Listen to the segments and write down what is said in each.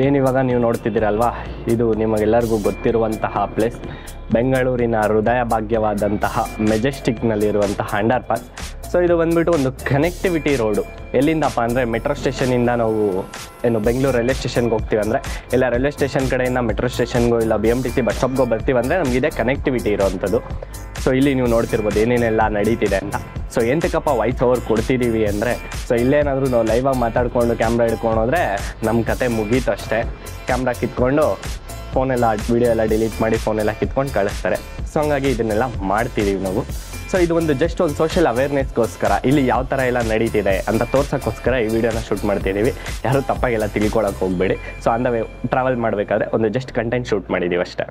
ಏನಿವಾಗ ನೀವು ನೋಡ್ತಿದ್ದೀರಲ್ವಾ, ಇದು ನಿಮಗೆಲ್ಲರಿಗೂ ಗೊತ್ತಿರುವಂತಹ ಪ್ಲೇಸ್, ಬೆಂಗಳೂರಿನ ಹೃದಯ ಭಾಗ್ಯವಾದಂತಹ ಮೆಜೆಸ್ಟಿಕ್ನಲ್ಲಿರುವಂತಹ ಅಂಡರ್ ಪಾಸ್. ಸೊ ಇದು ಬಂದ್ಬಿಟ್ಟು ಒಂದು ಕನೆಕ್ಟಿವಿಟಿ ರೋಡು. ಎಲ್ಲಿಂದಪ್ಪ ಅಂದರೆ ಮೆಟ್ರೋ ಸ್ಟೇಷನಿಂದ ನಾವು ಏನು ಬೆಂಗಳೂರು ರೈಲ್ವೆ ಸ್ಟೇಷನ್ಗೆ ಹೋಗ್ತೀವಿ ಅಂದರೆ, ಇಲ್ಲ ರೈಲ್ವೆ ಸ್ಟೇಷನ್ ಕಡೆಯಿಂದ ಮೆಟ್ರೋ ಸ್ಟೇಷನ್ಗೋ ಇಲ್ಲ BMTC ಬಸ್ ಸ್ಟಾಪ್ಗೋ ಬರ್ತೀವಿ ಅಂದರೆ ನಮಗಿದೆ ಕನೆಕ್ಟಿವಿಟಿ ಇರೋವಂಥದ್ದು. ಸೊ ಇಲ್ಲಿ ನೀವು ನೋಡ್ತಿರ್ಬೋದು ಏನೇನೆಲ್ಲ ನಡೀತಿದೆ ಅಂತ. ಸೊ ಎಂತಕ್ಕಪ್ಪ ವಾಯ್ಸ್ ಓವರ್ ಕೊಡ್ತಿದ್ದೀವಿ ಅಂದರೆ, ಸೊ ಇಲ್ಲೇನಾದರೂ ನಾವು ಲೈವಾಗಿ ಮಾತಾಡ್ಕೊಂಡು ಕ್ಯಾಮ್ರಾ ಹಿಡ್ಕೊಂಡು ಹೋದರೆ ನಮ್ಮ ಕತೆ ಮುಗೀತು ಅಷ್ಟೇ. ಕ್ಯಾಮ್ರಾ ಕಿತ್ಕೊಂಡು ಫೋನೆಲ್ಲ ವಿಡಿಯೋ ಎಲ್ಲ ಡಿಲೀಟ್ ಮಾಡಿ ಫೋನೆಲ್ಲ ಕಿತ್ಕೊಂಡು ಕಳಿಸ್ತಾರೆ. ಸೊ ಹಂಗಾಗಿ ಇದನ್ನೆಲ್ಲ ಮಾಡ್ತಿದ್ದೀವಿ ನಾವು. ಸೊ ಇದು ಒಂದು ಜಸ್ಟ್ ಒಂದು ಸೋಷಿಯಲ್ ಅವೇರ್ನೆಸ್ಗೋಸ್ಕರ, ಇಲ್ಲಿ ಯಾವ ಥರ ಎಲ್ಲ ನಡೀತಿದೆ ಅಂತ ತೋರ್ಸೋಕ್ಕೋಸ್ಕರ ಈ ವಿಡಿಯೋನ ಶೂಟ್ ಮಾಡ್ತಿದ್ದೀವಿ. ಯಾರೂ ತಪ್ಪಾಗೆಲ್ಲ ತಿಳ್ಕೊಳಕ್ಕೆ ಹೋಗಬೇಡಿ. So on the way travel ಮಾಡಬೇಕಾದ್ರೆ ಒಂದು ಜಸ್ಟ್ ಕಂಟೆಂಟ್ ಶೂಟ್ ಮಾಡಿದ್ದೀವಿ ಅಷ್ಟೇ.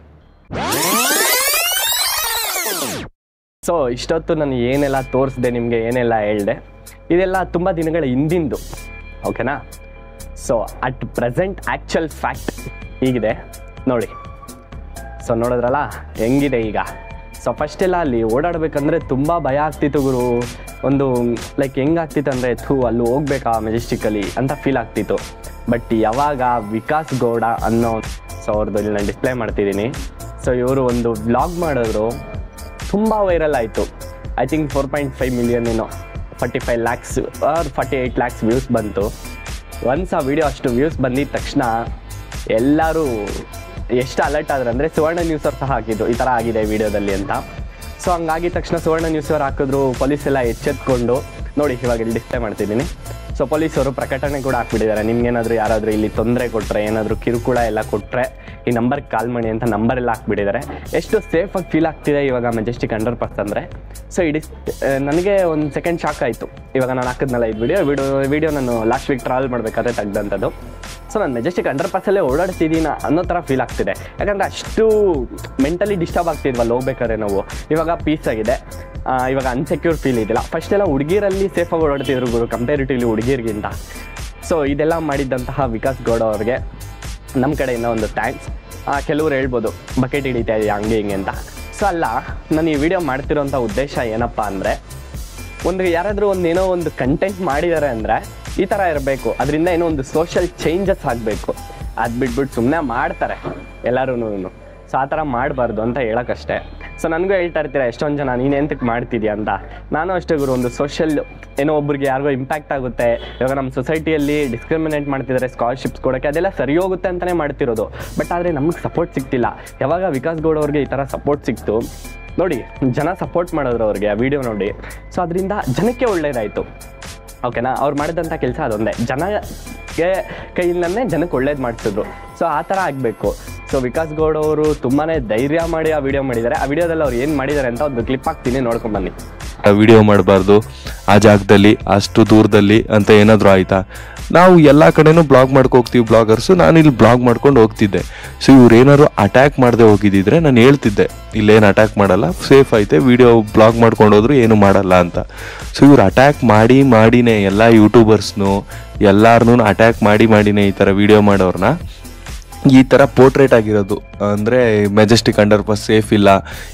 ಸೊ ಇಷ್ಟೊತ್ತು ನಾನು ಏನೆಲ್ಲ ತೋರಿಸ್ದೆ ನಿಮಗೆ, ಏನೆಲ್ಲ ಹೇಳಿದೆ, ಇದೆಲ್ಲ ತುಂಬ ದಿನಗಳ ಹಿಂದಿಂದು, ಓಕೆನಾ. So at present actual fact ಹೀಗಿದೆ ನೋಡಿ. ಸೊ ನೋಡಿದ್ರಲ್ಲ ಹೆಂಗಿದೆ ಈಗ. ಸೊ ಫಸ್ಟೆಲ್ಲ ಅಲ್ಲಿ ಓಡಾಡಬೇಕಂದ್ರೆ ತುಂಬ ಭಯ ಆಗ್ತಿತ್ತು ಗುರು. ಒಂದು ಲೈಕ್ ಹೆಂಗಾಗ್ತಿತ್ತು ಅಂದರೆ, ಅಲ್ಲಿ ಹೋಗ್ಬೇಕಾ ಮೆಜೆಸ್ಟಿಕಲ್ಲಿ ಅಂತ ಫೀಲ್ ಆಗ್ತಿತ್ತು. ಬಟ್ ಯಾವಾಗ ವಿಕಾಸ್ ಗೌಡ ಅನ್ನೋ, ಸೊ ಅವ್ರದ್ದು ಇಲ್ಲಿ ನಾನು ಡಿಸ್ಪ್ಲೇ ಮಾಡ್ತಿದ್ದೀನಿ. ಸೊ ಇವರು ಒಂದು ವ್ಲಾಗ್ ಮಾಡಿದ್ರು, ತುಂಬ ವೈರಲ್ ಆಯಿತು. ಐ ಥಿಂಕ್ 4.5 ಮಿಲಿಯನ್ ಏನೋ 45 lakhs ಆರ್ 48 lakhs ವ್ಯೂಸ್ ಬಂತು. ಒನ್ಸ್ ಆ ವಿಡಿಯೋ ಅಷ್ಟು ವ್ಯೂಸ್ ಬಂದಿದ್ದ ತಕ್ಷಣ ಎಲ್ಲರೂ ಎಷ್ಟು ಅಲರ್ಟ್ ಆದ್ರೆ ಅಂದರೆ, ಸುವರ್ಣ ನ್ಯೂಸ್ ಅವ್ರು ಸಹ ಹಾಕಿದ್ರು ಈ ಥರ ಆಗಿದೆ ವಿಡಿಯೋದಲ್ಲಿ ಅಂತ. ಸೊ ಹಂಗಾಗಿದ ತಕ್ಷಣ ಸುವರ್ಣ ನ್ಯೂಸ್ ಅವ್ರು ಹಾಕಿದ್ರು, ಪೊಲೀಸೆಲ್ಲ ಎಚ್ಚೆತ್ಕೊಂಡು ನೋಡಿ ಇವಾಗ ಇಲ್ಲಿ ಡಿಸ್ಪ್ಲೇ ಮಾಡ್ತಿದ್ದೀನಿ. ಸೊ ಪೊಲೀಸವರು ಪ್ರಕಟಣೆ ಕೂಡ ಹಾಕ್ಬಿಟ್ಟಿದ್ದಾರೆ, ನಿಮ್ಗೇನಾದರೂ ಯಾರಾದರೂ ಇಲ್ಲಿ ತೊಂದರೆ ಕೊಟ್ಟರೆ, ಏನಾದರೂ ಕಿರುಕುಳ ಎಲ್ಲ ಕೊಟ್ಟರೆ ಈ ನಂಬರ್ಗೆ ಕಾಲ್ ಮಾಡಿ ಅಂತ ನಂಬರ್ ಎಲ್ಲ ಹಾಕ್ಬಿಟ್ಟಿದ್ದಾರೆ. ಎಷ್ಟು ಸೇಫಾಗಿ ಫೀಲ್ ಆಗ್ತಿದೆ ಇವಾಗ ಮೆಜೆಸ್ಟಿಕ್ ಅಂಡರ್ ಪಾಸ್ ಅಂದರೆ. ಸೊ ನನಗೆ ಒಂದು ಸೆಕೆಂಡ್ ಶಾಕ್ ಆಯಿತು. ಇವಾಗ ನಾನು ಹಾಕಿದ್ನಲ್ಲ ಇದು ವಿಡಿಯೋ ನಾನು ಲಾಸ್ಟ್ ವೀಕ್ ಟ್ರಾವೆಲ್ ಮಾಡಬೇಕಾದ್ರೆ ತೆಗ್ದಂಥದ್ದು. ಸೊ ನಾನು ಮೆಜೆಸ್ಟಿಕ್ ಅಂಡರ್ ಪಾಸಲ್ಲೇ ಓಡಾಡ್ತಿದ್ದೀನಿ ಅನ್ನೋ ಥರ ಫೀಲ್ ಆಗ್ತಿದೆ. ಯಾಕಂದರೆ ಅಷ್ಟು ಮೆಂಟಲಿ ಡಿಸ್ಟರ್ಬ್ ಆಗ್ತಿದ್ವಲ್ಲ ಹೋಗ್ಬೇಕಾದ್ರೆ ನಾವು. ಇವಾಗ ಪೀಸ್ ಆಗಿದೆ, ಇವಾಗ ಅನ್ಸೆಕ್ಯೂರ್ ಫೀಲ್ ಇದಿಲ್ಲ. ಫಸ್ಟೆಲ್ಲ ಹುಡುಗಿರಲ್ಲಿ ಸೇಫಾಗಿ ಓಡಾಡ್ತಿದ್ರು ಗುರು, ಕಂಪೇರಿಟಿವ್ಲಿ ಹುಡುಗಿರಿಗಿಂತ. ಸೊ ಇದೆಲ್ಲ ಮಾಡಿದ್ದಂತಹ ವಿಕಾಸ್ ಗೌಡ ಅವ್ರಿಗೆ ನಮ್ಮ ಕಡೆಯಿಂದ ಒಂದು ಥ್ಯಾಂಕ್ಸ್. ಕೆಲವ್ರು ಹೇಳ್ಬೋದು ಬಕೆಟ್ ಹಿಡಿತಾ ಇದೆಯಾ ಹಂಗೆ ಹಿಂಗೆ ಅಂತ. ಸೊ ಅಲ್ಲ, ನಾನು ಈ ವಿಡಿಯೋ ಮಾಡ್ತಿರೋಂಥ ಉದ್ದೇಶ ಏನಪ್ಪ ಅಂದರೆ, ಯಾರಾದರೂ ಏನೋ ಒಂದು ಕಂಟೆಂಟ್ ಮಾಡಿದ್ದಾರೆ ಅಂದರೆ ಈ ಥರ ಇರಬೇಕು, ಅದರಿಂದ ಏನೋ ಒಂದು ಸೋಷಿಯಲ್ ಚೇಂಜಸ್ ಆಗಬೇಕು. ಅದು ಬಿಟ್ಬಿಟ್ಟು ಸುಮ್ಮನೆ ಮಾಡ್ತಾರೆ ಎಲ್ಲರೂ. ಸೊ ಆ ಥರ ಮಾಡಬಾರ್ದು ಅಂತ ಹೇಳೋಕ್ಕಷ್ಟೇ. ಸೊ ನನಗೂ ಹೇಳ್ತಾ ಇರ್ತೀರ ಎಷ್ಟೊಂದು ಜನ, ನೀನು ಎಂತಕ್ಕೆ ಮಾಡ್ತಿದ್ಯಾ ಅಂತ. ನಾನು ಅಷ್ಟೇ ಗುರು, ಒಂದು ಸೋಷಿಯಲ್ ಏನೋ ಒಬ್ರಿಗೆ ಯಾರಿಗೋ ಇಂಪ್ಯಾಕ್ಟ್ ಆಗುತ್ತೆ. ಇವಾಗ ನಮ್ಮ ಸೊಸೈಟಿಯಲ್ಲಿ ಡಿಸ್ಕ್ರಿಮಿನೇಟ್ ಮಾಡ್ತಿದ್ದಾರೆ ಸ್ಕಾಲರ್ಶಿಪ್ಸ್ ಕೊಡೋಕ್ಕೆ, ಅದೆಲ್ಲ ಸರಿ ಹೋಗುತ್ತೆ ಅಂತಲೇ ಮಾಡ್ತಿರೋದು. ಬಟ್ ಆದರೆ ನಮಗೆ ಸಪೋರ್ಟ್ ಸಿಗ್ತಿಲ್ಲ. ಯಾವಾಗ ವಿಕಾಸ್ ಗೌಡ ಅವ್ರಿಗೆ ಈ ಥರ ಸಪೋರ್ಟ್ ಸಿಕ್ತು ನೋಡಿ, ಜನ ಸಪೋರ್ಟ್ ಮಾಡಿದ್ರು ಅವ್ರಿಗೆ ಆ ವಿಡಿಯೋ ನೋಡಿ. ಸೊ ಅದರಿಂದ ಜನಕ್ಕೆ ಒಳ್ಳೇದಾಯಿತು, ಓಕೆನಾ. ಅವ್ರು ಮಾಡಿದಂಥ ಕೆಲಸ ಅದೊಂದೇ, ಜನಕ್ಕೆ ಕೈಯಿಂದನೇ ಜನಕ್ಕೆ ಒಳ್ಳೇದು ಮಾಡಿಸಿದ್ರು. ಸೊ ಆ ಥರ ಆಗಬೇಕು. ಸೊ ವಿಕಾಸ್ ಗೌಡ ಅವರು ತುಂಬಾ ಧೈರ್ಯ ಮಾಡಿ ಆ ವಿಡಿಯೋ ಮಾಡಿದ್ದಾರೆ. ಆ ವಿಡಿಯೋದಲ್ಲಿ ಅವ್ರು ಏನು ಮಾಡಿದ್ದಾರೆ ಅಂತ ಒಂದು ಕ್ಲಿಪ್ ಹಾಕ್ತೀನಿ, ನೋಡ್ಕೊಂಬನ್ನಿ. ವಿಡಿಯೋ ಮಾಡಬಾರ್ದು ಆ ಜಾಗದಲ್ಲಿ, ಅಷ್ಟು ದೂರದಲ್ಲಿ ಅಂತ ಏನಾದರೂ ಆಯಿತಾ? ನಾವು ಎಲ್ಲ ಕಡೆನೂ ಬ್ಲಾಗ್ ಮಾಡ್ಕೋಗ್ತೀವಿ ಬ್ಲಾಗರ್ಸು. ನಾನು ಇಲ್ಲಿ ಬ್ಲಾಗ್ ಮಾಡ್ಕೊಂಡು ಹೋಗ್ತಿದ್ದೆ. ಸೊ ಇವ್ರು ಏನಾದ್ರು ಅಟ್ಯಾಕ್ ಮಾಡದೆ ಹೋಗಿದ್ದಿದ್ರೆ ನಾನು ಹೇಳ್ತಿದ್ದೆ, ಇಲ್ಲೇನು ಅಟ್ಯಾಕ್ ಮಾಡಲ್ಲ, ಸೇಫ್ ಐತೆ, ವಿಡಿಯೋ ಬ್ಲಾಗ್ ಮಾಡ್ಕೊಂಡು ಹೋದ್ರು ಏನು ಮಾಡಲ್ಲ ಅಂತ. ಸೊ ಇವ್ರು ಅಟ್ಯಾಕ್ ಮಾಡಿನೇ ಎಲ್ಲ ಯೂಟ್ಯೂಬರ್ಸ್ನು ಎಲ್ಲಾರನ್ನೂ ಅಟ್ಯಾಕ್ ಮಾಡಿನೇ ಈ ಥರ ವಿಡಿಯೋ ಮಾಡೋರನ್ನ ಈ ಥರ ಪೋರ್ಟ್ರೇಟ್ ಆಗಿರೋದು. ಅಂದರೆ ಮೆಜೆಸ್ಟಿಕ್ ಅಂಡರ್ ಪಾಸ್ ಸೇಫ್ ಇಲ್ಲ,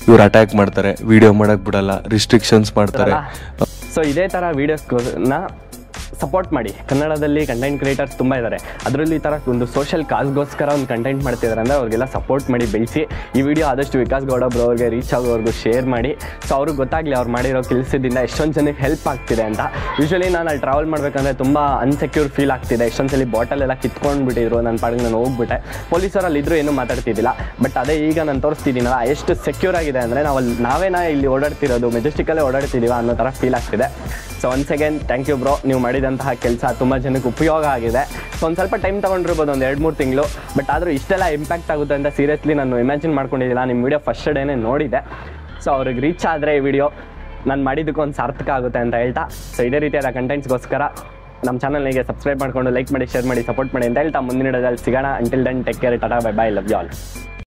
ಇವ್ರು ಅಟ್ಯಾಕ್ ಮಾಡ್ತಾರೆ, ವಿಡಿಯೋ ಮಾಡೋಕ್ಕೆ ಬಿಡಲ್ಲ, ರಿಸ್ಟ್ರಿಕ್ಷನ್ಸ್ ಮಾಡ್ತಾರೆ. ಸೊ ಇದೇ ಥರ ವೀಡಿಯೋಸ್ನ ಸಪೋರ್ಟ್ ಮಾಡಿ. ಕನ್ನಡದಲ್ಲಿ ಕಂಟೆಂಟ್ ಕ್ರಿಯೇಟರ್ಸ್ ತುಂಬ ಇದ್ದಾರೆ, ಅದರಲ್ಲಿ ಈ ಥರ ಒಂದು ಸೋಷಿಯಲ್ ಕಾಸ್ಗೋಸ್ಕರ ಒಂದು ಕಂಟೆಂಟ್ ಮಾಡ್ತಿದ್ದಾರೆ ಅಂದರೆ ಅವ್ರಿಗೆಲ್ಲ ಸಪೋರ್ಟ್ ಮಾಡಿ ಬೆಳೆಸಿ. ಈ ವಿಡಿಯೋ ಆದಷ್ಟು ವಿಕಾಸ್ ಗೌಡ ಬ್ರೋ ಅವ್ರಿಗೆ ರೀಚ್ ಆಗೋವರೆಗೂ ಶೇರ್ ಮಾಡಿ. ಸೊ ಅವ್ರಿಗೆ ಗೊತ್ತಾಗಲಿ ಅವ್ರು ಮಾಡಿರೋ ಕೆಲಸದಿಂದ ಎಷ್ಟೊಂದು ಜನಕ್ಕೆ ಹೆಲ್ಪ್ ಆಗ್ತಿದೆ ಅಂತ. ಯೂಶ್ವಲಿ ನಾನು ಅಲ್ಲಿ ಟ್ರಾವೆಲ್ ಮಾಡಬೇಕಂದ್ರೆ ತುಂಬ ಅನ್ಸೆಕ್ಯೂರ್ ಫೀಲ್ ಆಗ್ತಿದೆ. ಎಷ್ಟೊಂದು ಸಲ ಬಾಟಲೆಲ್ಲ ಕಿತ್ಕೊಂಡು ಬಿಟ್ಟಿದ್ರು, ನನ್ನ ಪಾಡಿಗೆ ನಾನು ಹೋಗ್ಬಿಟ್ಟೆ. ಪೊಲೀಸರಲ್ಲಿ ಇದ್ದರೂ ಏನೂ ಮಾತಾಡ್ತಿದ್ದಿಲ್ಲ. ಬಟ್ ಅದೇ ಈಗ ನಾನು ತೋರಿಸ್ತಿದ್ದೀನಲ್ಲ ಎಷ್ಟು ಸೆಕ್ಯೂರ್ ಆಗಿದೆ ಅಂದರೆ, ನಾವೇನಾ ಇಲ್ಲಿ ಓಡಾಡ್ತಿರೋದು, ಮೆಜೆಸ್ಟಿಕಲ್ಲೇ ಓಡಾಡ್ತಿದ್ದೀವ ಅನ್ನೋ ಥರ ಫೀಲ್ ಆಗ್ತಿದೆ. So once again thank you bro, ನೀವು ಮಾಡಿದಂತಹ ಕೆಲಸ ತುಂಬ ಜನಕ್ಕೆ ಉಪಯೋಗ ಆಗಿದೆ. ಸೊ ಒಂದು ಸ್ವಲ್ಪ ಟೈಮ್ ತೊಗೊಂಡಿರ್ಬೋದು, ಒಂದು 2-3 ತಿಂಗಳು. ಬಟ್ ಆದರೂ ಇಷ್ಟೆಲ್ಲ ಇಂಪ್ಯಾಕ್ಟ್ ಆಗುತ್ತೆ ಅಂತ ಸೀರಿಯಸ್ಲಿ ನಾನು ಇಮ್ಯಾಜಿನ್ ಮಾಡ್ಕೊಂಡಿದ್ದಿಲ್ಲ. ನಿಮ್ಮ ವಿಡಿಯೋ ಫಸ್ಟ್ ಡೇನೇ ನೋಡಿದೆ. ಸೊ ಅವ್ರಿಗೆ ರೀಚ್ ಆದರೆ ಈ ವಿಡಿಯೋ ನಾನು ಮಾಡಿದ್ದಕ್ಕೊಂದು ಸಾರ್ಥಕ ಆಗುತ್ತೆ ಅಂತ ಹೇಳ್ತಾ, ಸೊ ಇದೇ ರೀತಿಯಾದ ಕಂಟೆಂಟ್ಸ್ಗೋಸ್ಕರ ನಮ್ಮ ಚಾನಲ್ನಿಗೆ ಸಬ್ಸ್ಕ್ರೈಬ್ ಮಾಡಿಕೊಂಡು ಲೈಕ್ ಮಾಡಿ, ಶೇರ್ ಮಾಡಿ, ಸಪೋರ್ಟ್ ಮಾಡಿ ಅಂತ ಹೇಳ್ತಾ ಮುಂದಿನ ವಿಡಿಯೋದಲ್ಲಿ ಸಿಗೋಣ. Until then take care, tata, bye bye, love you all.